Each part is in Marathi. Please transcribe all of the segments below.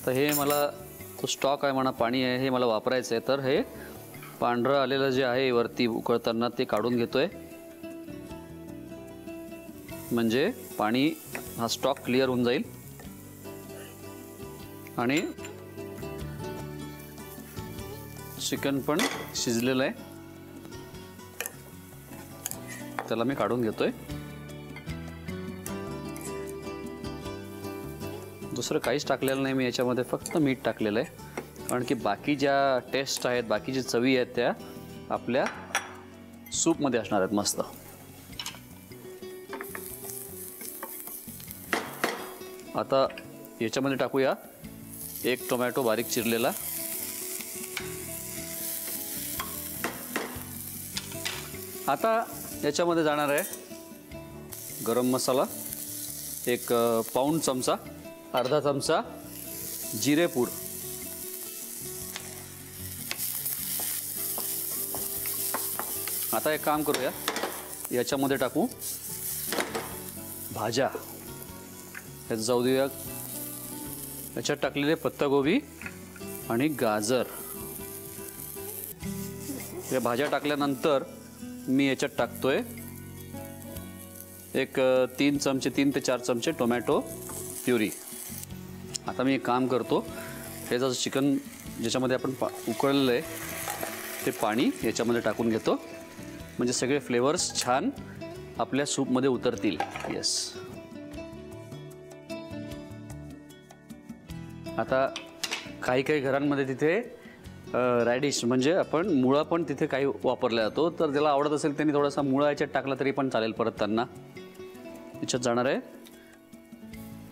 तर हे मला तो स्टॉक आहे म्हणा, पाणी आहे, हे मला वापरायचं आहे. तर हे पांढरं आलेलं जे आहे वरती उकळताना ते काढून घेतोय, म्हणजे पाणी हा स्टॉक क्लिअर होऊन जाईल. आणि चिकन पण शिजलेलं आहे, त्याला मी काढून घेतोय. दुसरं काहीच टाकलेलं नाही मी याच्यामध्ये, फक्त मीठ टाकलेलं आहे. कारण की बाकी ज्या टेस्ट आहेत, बाकी जी चवी आहेत त्या आपल्या सूपमध्ये असणार आहेत मस्त. आता याच्यामध्ये टाकूया 1 टोमॅटो बारीक चिरलेला. आता याच्यामध्ये जाणार आहे गरम मसाला 1 पाऊण चमचा, अर्धा चमचा जिरेपूड, आता एक काम करूया, याच्यामध्ये टाकू भाज्या. यात जाऊ देऊया, याच्यात टाकलेले पत्तागोबी आणि गाजर. या भाज्या टाकल्यानंतर मी याच्यात टाकतोय 3 ते 4 चमचे टोमॅटो प्युरी. आता मी एक काम करतो, हे जसं चिकन ज्याच्यामध्ये आपण उकळलेलं आहे ते पाणी याच्यामध्ये टाकून घेतो, म्हणजे सगळे फ्लेवर्स छान आपल्या सूपमध्ये उतरतील. येस. आता काही घरांमध्ये तिथे रॅडिश म्हणजे आपण मुळा पण तिथे काही वापरला जातो, तर त्याला आवडत असेल त्यांनी थोडासा मुळा याच्यात टाकला तरी पण चालेल. परत त्यांना याच्यात जाणार आहे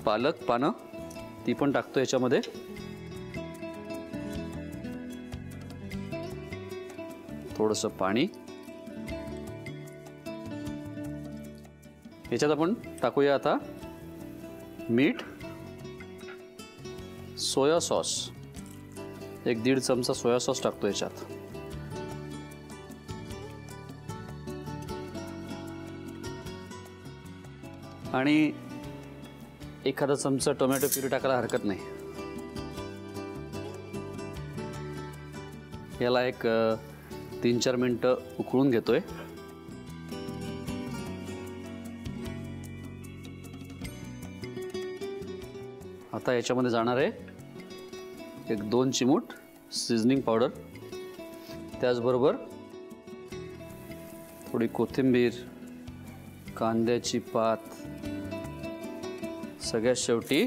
पालक पानं, ती पण टाकतो याच्यामध्ये. थोडंसं पाणी याच्यात आपण टाकूया. आता मीठ, सोया सॉस 1-1.5 चमचा सोया सॉस टाकतो याच्यात. आणि एखादा चमचा टोमॅटो प्युरी टाकायला हरकत नाही. याला एक 3-4 मिनिटं उकळून घेतोय. आता याच्यामध्ये जाणार आहे 1-2 चिमूट सीझनिंग पावडर, त्याचबरोबर थोडी कोथिंबीर, कांद्याची पात, सगळ्यात शेवटी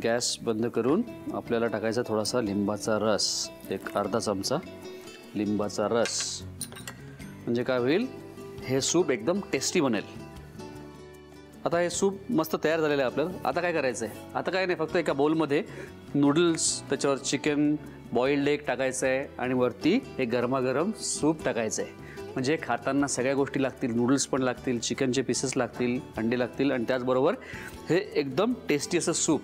गॅस बंद करून आपल्याला टाकायचा थोडासा लिंबाचा रस, 1-अर्धा चमचा लिंबाचा रस. म्हणजे काय होईल, हे सूप एकदम टेस्टी बनेल. आता हे सूप मस्त तयार झालेलं आहे आपल्याला. आता काय करायचं आहे, आता काय नाही, फक्त एका बाउलमध्ये नूडल्स, त्याच्यावर चिकन बॉइल्ड एग टाकायचं आहे आणि वरती एक गरमागरम सूप टाकायचं आहे. म्हणजे खाताना सगळ्या गोष्टी लागतील, नूडल्स पण लागतील, चिकनचे पीसेस लागतील, अंडे लागतील आणि त्याचबरोबर हे एकदम टेस्टी असं सूप.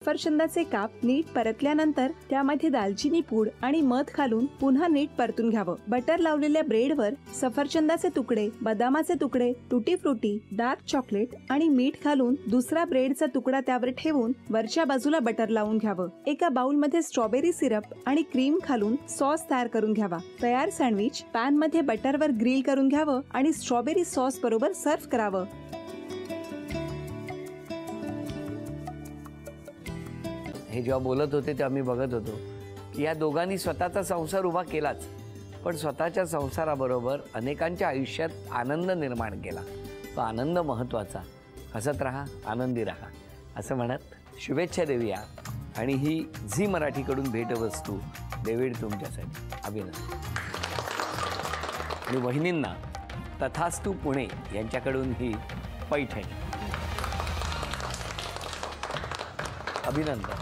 सफरचंदाचे काप नीट परतल्यानंतर त्यामध्ये दालचिनी पूड आणि मध घालून पुन्हा नीट परतून घ्यावं. बटर लावलेल्या ब्रेडवर सफरचंदाचे तुकडे, बदामाचे तुकडे, टुटी फ्रुटी, डार्क चॉकलेट आणि मीठ घालून दुसरा ब्रेडचा तुकडा त्यावर ठेवून वरच्या बाजूला बटर लावून घ्यावं. एका बाउलमध्ये स्ट्रॉबेरी सिरप आणि क्रीम घालून सॉस तयार करून घ्यावा. तयार सँडविच पॅन मध्ये बटरवर ग्रिल करून घ्यावं आणि स्ट्रॉबेरी सॉस बरोबर सर्व्ह करावं. हे जेव्हा बोलत होते तेव्हा मी बघत होतो की या दोघांनी स्वतःचा संसार उभा केलाच, पण स्वतःच्या संसाराबरोबर अनेकांच्या आयुष्यात आनंद निर्माण केला. तो आनंद महत्त्वाचा. हसत राहा, आनंदी राहा असं म्हणत शुभेच्छा देऊया. आणि ही झी मराठीकडून भेटवस्तू डेव्हिड तुमच्यासाठी. अभिनंदन. आणि वहिनींना तथास्तू पुणे यांच्याकडून ही पैठणी. अभिनंदन.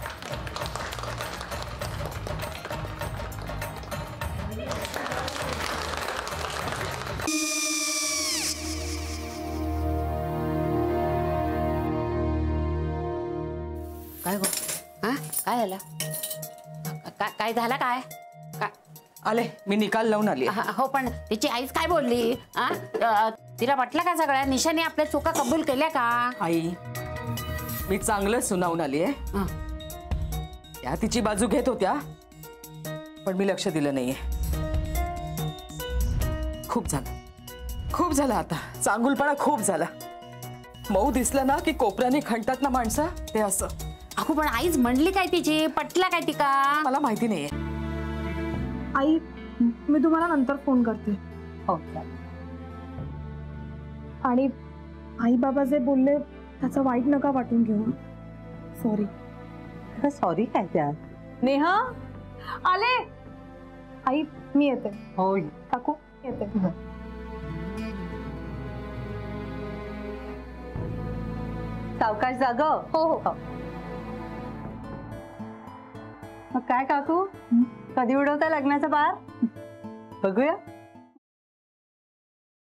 काय गो, हा काय झालं, काय झालं, काय आले मी निकाल लावून आली. हो पण तिची आईच काय बोलली, तिला वाटलं का सगळ्या निशाने आपल्या चुका कबूल केल्या का? आई मी चांगलं सुनावून आली आहे. हं. त्या तिची बाजू घेत होत्या पण मी लक्ष दिलं नाहीये. खूप झालं आता. चांगुलपणा खूप झाला. मऊ दिसलं ना की कोपऱ्याने खणतात ना माणसं, ते असं. अगो पण आईच म्हणली काय तिची, पटला काय ती का? मला माहिती नाहीये. आई, मी तुम्हाला नंतर फोन करते. हो. आणि आई बाबा जे बोलले त्याचं वाईट नका वाटून घेऊ. सॉरी. सॉरी काय त्यात? नेहा आले. आई मी येते. हो काकू येते. सावकाश जाग. हो हो. मग काय काकू, कधी उडवता लग्नाचा बार? बघूया.